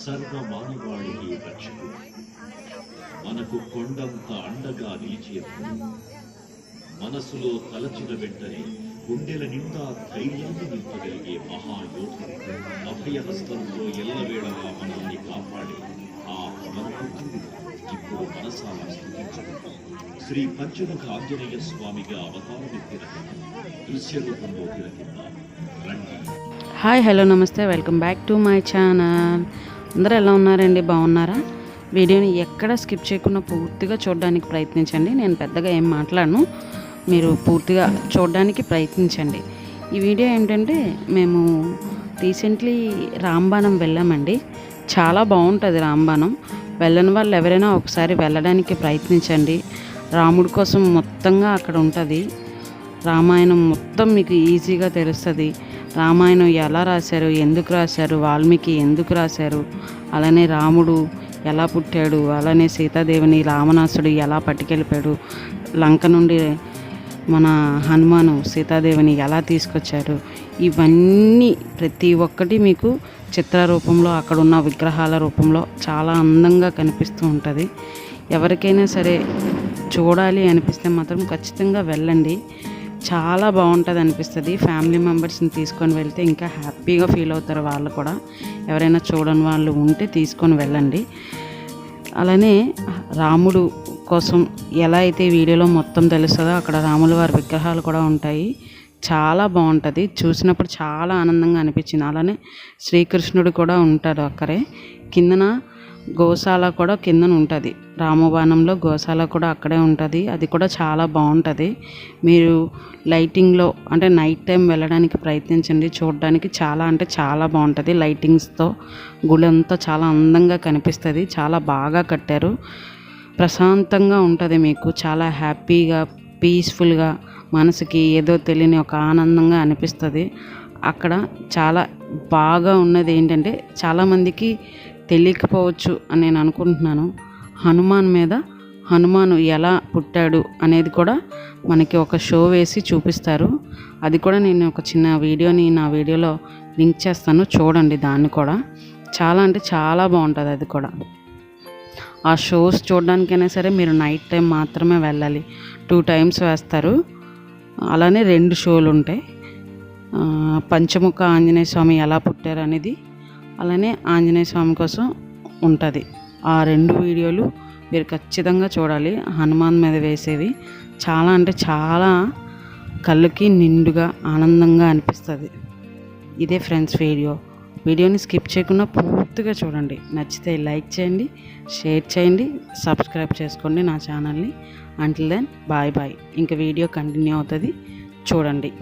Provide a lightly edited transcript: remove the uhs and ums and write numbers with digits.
సర్వ మానవాళికి రక్షకుడు, మనకు కొండంత అండగా నిలిచేది, మనసులో తలచిన వెంటనే గుండెల నిండా ధైర్యాన్ని నింపగలిగే మహాయోధుడు, అభయహస్తంతో ఎల్లవేళలా మనల్ని కాపాడే ఆ పవనపుత్రుడు ఇప్పుడు మనసారా స్థుతించుకుంటాం. శ్రీ పంచముఖ ఆంజనేయ స్వామిగా అవతారమెత్తిన దృశ్య రూపంలో తిలకిద్దాం రండి. హాయ్, హలో, నమస్తే, welcome back to my channel. అందరూ ఎలా ఉన్నారండి? బాగున్నారా? వీడియోని ఎక్కడ స్కిప్ చేయకుండా పూర్తిగా చూడడానికి ప్రయత్నించండి. నేను పెద్దగా ఏం మాట్లాడను, మీరు పూర్తిగా చూడడానికి ప్రయత్నించండి. ఈ వీడియో ఏంటంటే, మేము రీసెంట్లీ రాంబాణం వెళ్ళామండి. చాలా బాగుంటుంది రాంబాణం. వెళ్ళని వాళ్ళు ఎవరైనా ఒకసారి వెళ్ళడానికి ప్రయత్నించండి. రాముడి కోసం మొత్తంగా అక్కడ ఉంటుంది. రామాయణం మొత్తం మీకు ఈజీగా తెలుస్తుంది. రామాయణం ఎలా రాశారు, ఎందుకు రాశారు, వాల్మీకి ఎందుకు రాశారు, అలానే రాముడు ఎలా పుట్టాడు, అలానే సీతాదేవిని రావణాసుడు ఎలా పట్టుకెళ్ళిపోయాడు, లంక నుండి మన హనుమాను సీతాదేవిని ఎలా తీసుకొచ్చారు, ఇవన్నీ ప్రతి ఒక్కటి మీకు చిత్ర రూపంలో అక్కడ ఉన్న విగ్రహాల రూపంలో చాలా అందంగా కనిపిస్తూ ఉంటుంది. ఎవరికైనా సరే చూడాలి అనిపిస్తే మాత్రం ఖచ్చితంగా వెళ్ళండి. చాలా బాగుంటుంది అనిపిస్తుంది. ఫ్యామిలీ మెంబర్స్ని తీసుకొని వెళ్తే ఇంకా హ్యాపీగా ఫీల్ అవుతారు వాళ్ళు కూడా. ఎవరైనా చూడని వాళ్ళు ఉంటే తీసుకొని వెళ్ళండి. అలానే రాముడు కోసం ఎలా అయితే వీడియోలో మొత్తం తెలుస్తుందో అక్కడ రాముల వారి విగ్రహాలు కూడా ఉంటాయి. చాలా బాగుంటుంది. చూసినప్పుడు చాలా ఆనందంగా అనిపించింది. అలానే శ్రీకృష్ణుడు కూడా ఉంటాడు అక్కడే. కిందన గోశాల కూడా కిందన ఉంటుంది. రామబాణంలో గోశాల కూడా అక్కడే ఉంటుంది. అది కూడా చాలా బాగుంటుంది. మీరు లైటింగ్లో అంటే నైట్ టైం వెళ్ళడానికి ప్రయత్నించండి. చూడడానికి చాలా అంటే చాలా బాగుంటుంది. లైటింగ్స్తో గుడి అంతా చాలా అందంగా కనిపిస్తుంది. చాలా బాగా కట్టారు. ప్రశాంతంగా ఉంటుంది. మీకు చాలా హ్యాపీగా, పీస్ఫుల్గా, మనసుకి ఏదో తెలియని ఒక ఆనందంగా అనిపిస్తుంది. అక్కడ చాలా బాగా ఉన్నది ఏంటంటే, చాలామందికి తెలియకపోవచ్చు అని నేను అనుకుంటున్నాను. హనుమాను ఎలా పుట్టాడు అనేది కూడా మనకి ఒక షో వేసి చూపిస్తారు. అది కూడా నేను ఒక చిన్న వీడియోని నా వీడియోలో లింక్ చేస్తాను, చూడండి. దాన్ని కూడా చాలా అంటే చాలా బాగుంటుంది. అది కూడా ఆ షోస్ చూడడానికైనా సరే మీరు నైట్ టైం మాత్రమే వెళ్ళాలి. 2 times వేస్తారు. అలానే 2 షోలు ఉంటాయి. పంచముఖ ఆంజనేయ స్వామి ఎలా పుట్టారు అనేది, అలానే ఆంజనేయ స్వామి కోసం ఉంటుంది. ఆ 2 వీడియోలు మీరు ఖచ్చితంగా చూడాలి. హనుమాన్ మీద వేసేవి చాలా అంటే చాలా కళ్ళకి నిండుగా ఆనందంగా అనిపిస్తుంది. ఇదే ఫ్రెండ్స్ వీడియోని స్కిప్ చేయకుండా పూర్తిగా చూడండి. నచ్చితే లైక్ చేయండి, షేర్ చేయండి, సబ్స్క్రైబ్ చేసుకోండి నా ఛానల్ని. Until then bye bye. ఇంకా వీడియో కంటిన్యూ అవుతుంది, చూడండి.